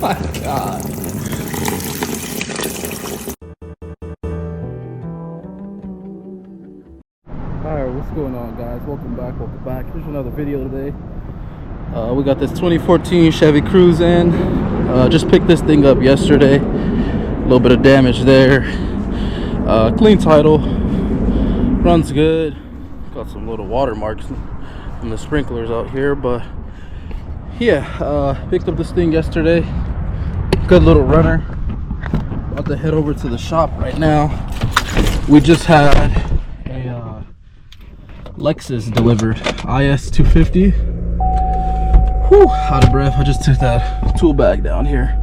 my god. Alright, what's going on, guys? Welcome back. Here's another video today. We got this 2014 Chevy Cruze in. Just picked this thing up yesterday. A little bit of damage there. Clean title. Runs good. Got some little watermarks from the sprinklers out here, but yeah, picked up this thing yesterday. Good little runner. About to head over to the shop right now. We just had a lexus delivered, IS 250. Whew, out of breath. I just took that tool bag down here,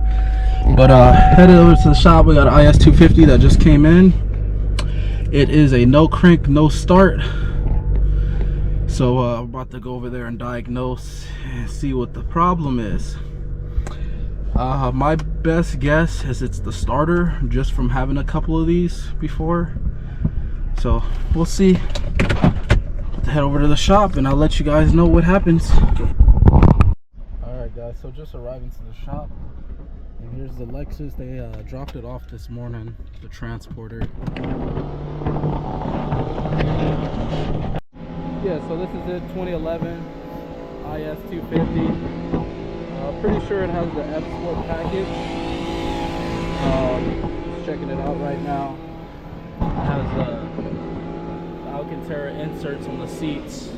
but headed over to the shop. We got an IS 250 that just came in. It is a no crank, no start. So I'm about to go over there and diagnose and see what the problem is. My best guess is it's the starter, just from having a couple of these before. So we'll see. Head over to the shop and I'll let you guys know what happens. Alright guys, so just arriving to the shop, and here's the Lexus. They dropped it off this morning, the transporter. Yeah, so this is it, 2011 IS 250. Pretty sure it has the F Sport package. Just checking it out right now. It has Alcantara inserts on the seats,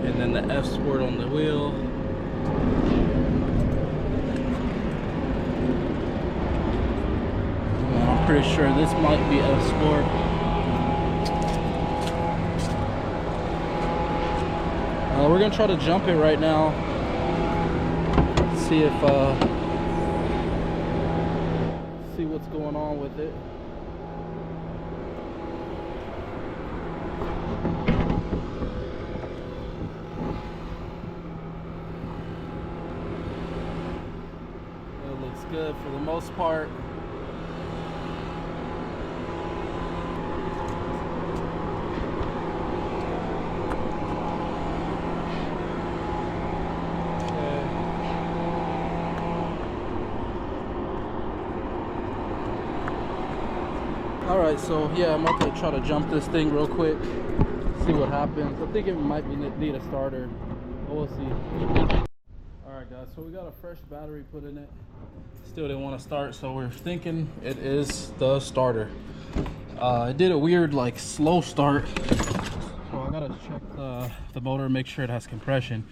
and then the F Sport on the wheel. I'm pretty sure this might be F Sport. We're gonna try to jump it right now. See if see what's going on with it. It looks good for the most part. Alright, so yeah, I'm about to try to jump this thing real quick, see what happens. I think it might need a starter, but we'll see. Alright guys, so we got a fresh battery put in it. Still didn't want to start, so we're thinking it is the starter. It did a weird, like, slow start, so I gotta check the motor and make sure it has compression.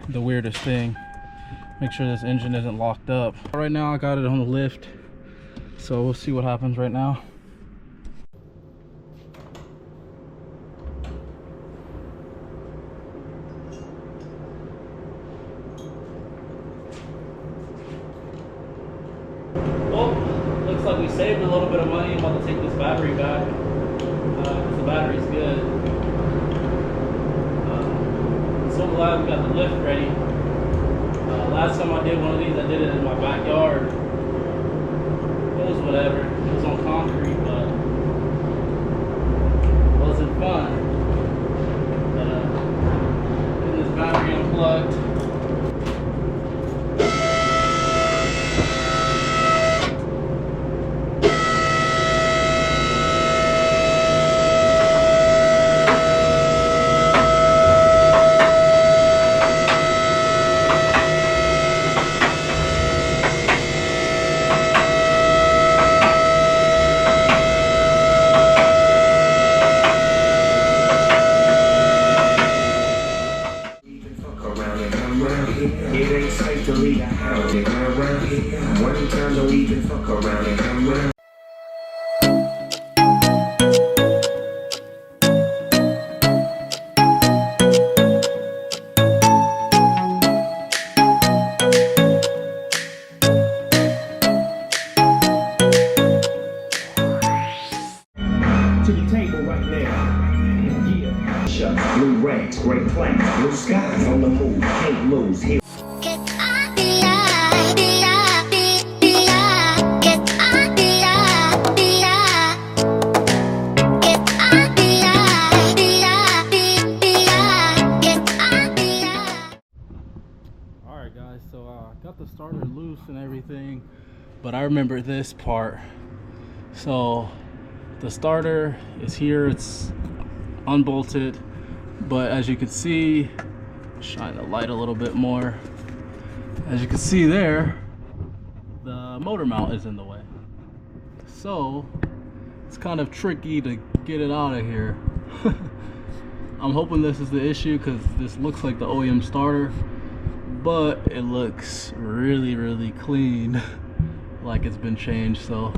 The weirdest thing. Make sure this engine isn't locked up. Right now I got it on the lift, so we'll see what happens right now. Looks like we saved a little bit of money. I'm about to take this battery back because the battery's good. I'm so glad we got the lift ready. Last time I did one of these, I did it in my backyard. It was whatever. It was on concrete, but it wasn't fun. But getting this battery unplugged. It ain't safe to leave the house and run around here. One time don't even fuck around and come round. To the table right now. Yeah. Shucks, blue rags, gray clouds, blue skies on the move, can't lose. Here. Get on the eye, got the starter loose and everything, but I remember this part. So the starter is here, it's unbolted, but as you can see, shine the light a little bit more. As you can see there, the motor mount is in the way. So it's kind of tricky to get it out of here. I'm hoping this is the issue because this looks like the OEM starter, but it looks really clean, like it's been changed. So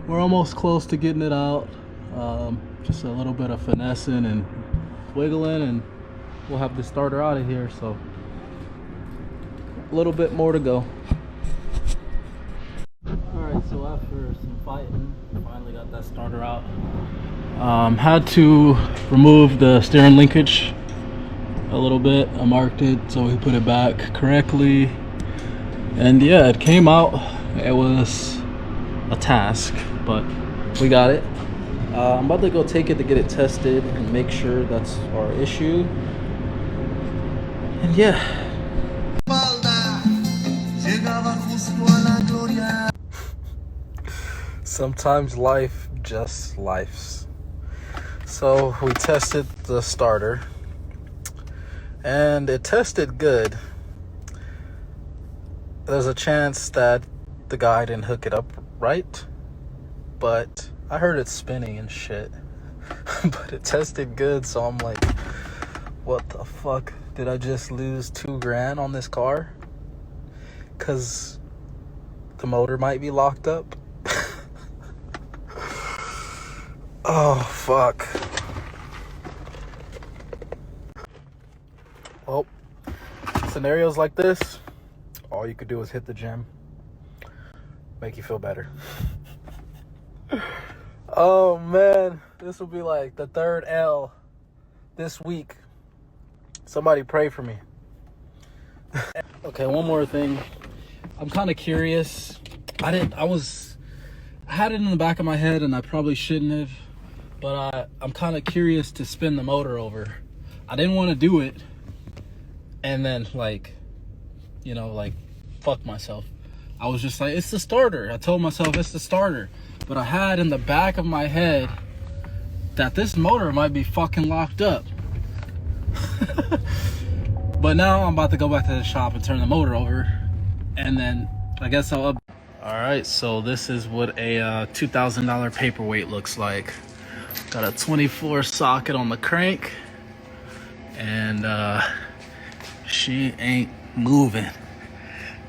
we're almost close to getting it out. Just a little bit of finessing and wiggling and we'll have the starter out of here. So a little bit more to go. Alright, so after some fighting, finally got that starter out. Had to remove the steering linkage a little bit. I marked it so we put it back correctly, and yeah, it came out. It was a task, but we got it. I'm about to go take it to get it tested and make sure that's our issue. And yeah, sometimes life just lifes. So we tested the starter and it tested good. There's a chance that the guy didn't hook it up right, but I heard it spinning and shit. But it tested good, so I'm like, what the fuck? Did I just lose $2,000 on this car? Cause the motor might be locked up. Oh fuck. Well, scenarios like this, all you could do is hit the gym, make you feel better. Oh man, this will be like the third L this week. Somebody pray for me. Okay, one more thing. I'm kind of curious. I had it in the back of my head and I probably shouldn't have, but I'm kind of curious to spin the motor over. I didn't want to do it and then like fuck myself. I was just like, it's the starter. I told myself it's the starter, but I had in the back of my head that this motor might be fucking locked up. But now I'm about to go back to the shop and turn the motor over, and then I guess I'll up. All right, so this is what a $2,000 paperweight looks like. Got a 24 socket on the crank, and she ain't moving.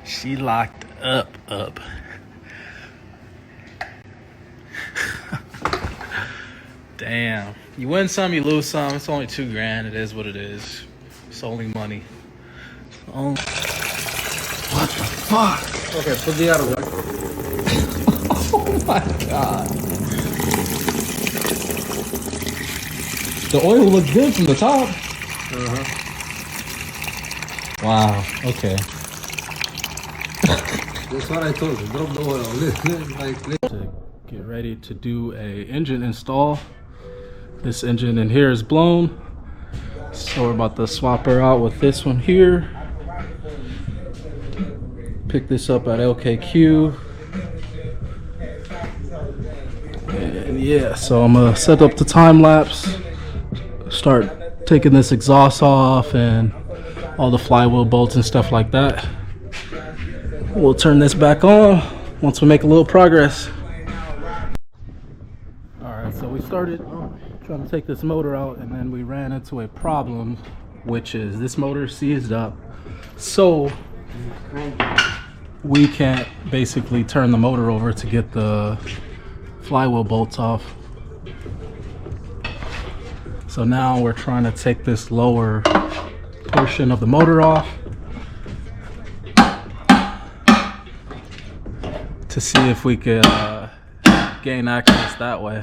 She locked up. Damn, you win some, you lose some. It's only $2,000. It is what it is. It's only money. Oh, what the fuck? Okay, put the other one. Oh my god. The oil looks good from the top. Wow, okay. That's what I told you. Drop the oil. To get ready to do a engine install. This engine in here is blown, so we're about to swap her out with this one here. Pick this up at LKQ, and yeah, so I'm gonna set up the time lapse, start taking this exhaust off and all the flywheel bolts and stuff like that. We'll turn this back on once we make a little progress. Alright, so we started trying to take this motor out, and then we ran into a problem, which is this motor seized up, so we can't basically turn the motor over to get the flywheel bolts off. So now we're trying to take this lower portion of the motor off to see if we could gain access that way.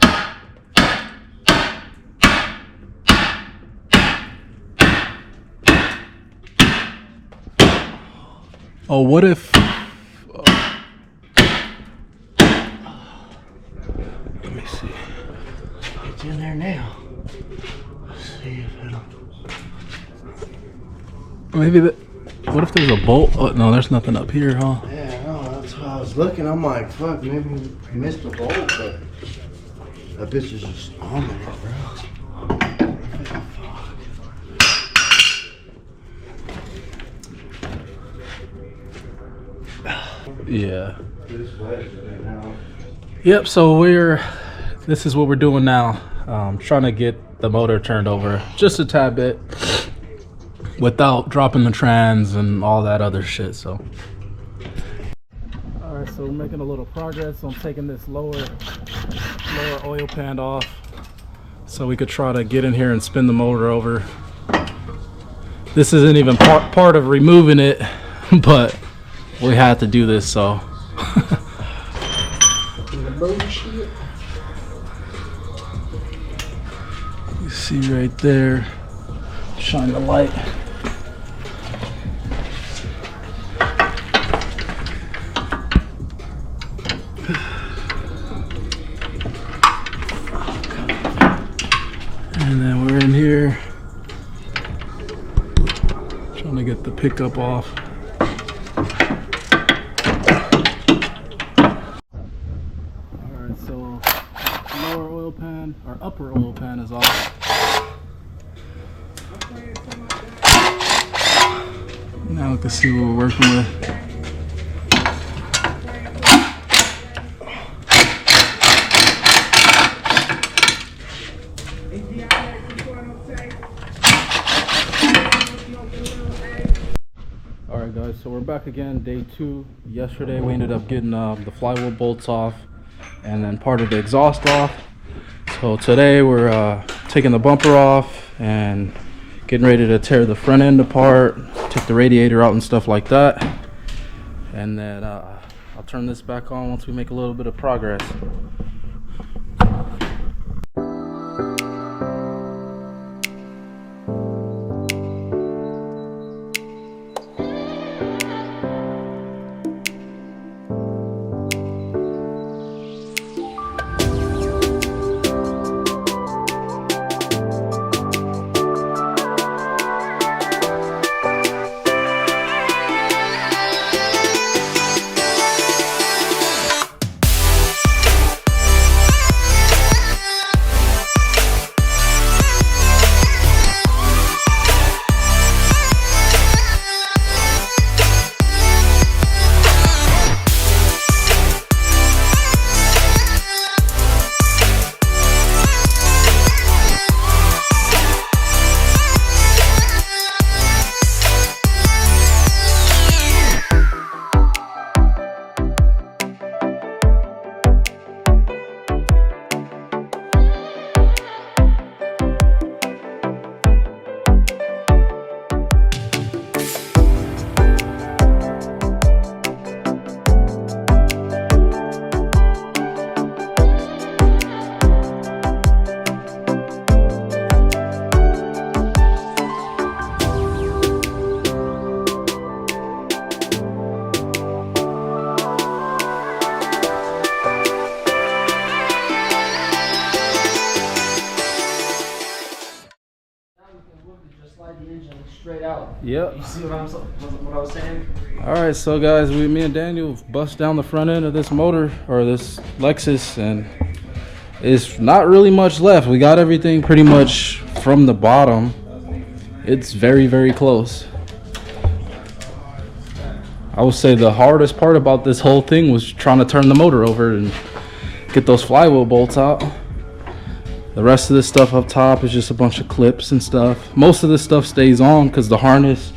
Oh, what if let me see. It's in there now. Let's see if it'll maybe What if there's a bolt? Oh, no, there's nothing up here, huh? Yeah, no, that's why I was looking. I'm like, fuck, maybe we missed the bolt, but that bitch is just on there, bro. Yeah. Yep, so this is what we're doing now. Trying to get the motor turned over just a tad bit without dropping the trans and all that other shit. So all right, so we're making a little progress on taking this lower oil pan off so we could try to get in here and spin the motor over. This isn't even part of removing it, but we had to do this, so you see right there, shine the light. And then we're in here trying to get the pickup off. Alright, so lower oil pan, or upper oil pan is off. Now we can see what we're working with. Alright guys, so we're back again, day 2. Yesterday we ended up getting the flywheel bolts off and then part of the exhaust off. So today we're taking the bumper off and getting ready to tear the front end apart, take the radiator out and stuff like that. And then I'll turn this back on once we make a little bit of progress. Straight out. Yep. You see what I was saying? All right, so guys, me and Daniel bust down the front end of this motor, or this Lexus, and it's not really much left. We got everything pretty much from the bottom. It's very, very close. I would say the hardest part about this whole thing was trying to turn the motor over and get those flywheel bolts out. The rest of this stuff up top is just a bunch of clips and stuff. Most of this stuff stays on because the harness,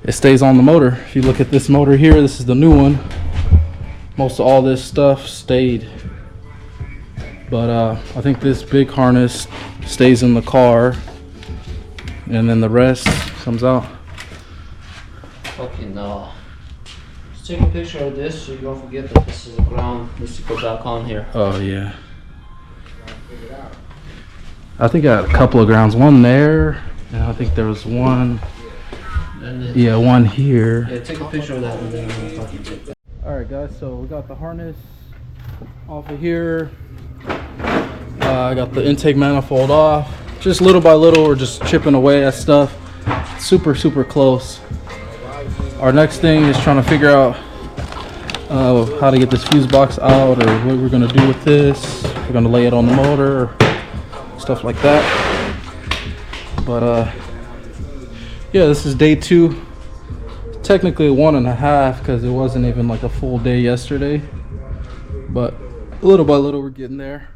it stays on the motor. If you look at this motor here, this is the new one. Most of all this stuff stayed. But I think this big harness stays in the car, and then the rest comes out. Fucking no. Just take a picture of this so you don't forget that this is a ground. This goes back on here. Oh yeah. I think I got a couple of grounds. One there, and I think there was one. Yeah, one here. Yeah, take a picture of that and then we'll fucking get that. Alright guys, so we got the harness off of here. I got the intake manifold off. Just little by little, we're just chipping away at stuff. Super close. Our next thing is trying to figure out how to get this fuse box out, or what we're gonna do with this. We're gonna lay it on the motor, or stuff like that. But yeah, this is day 2. Technically 1.5 because it wasn't even like a full day yesterday. But little by little we're getting there.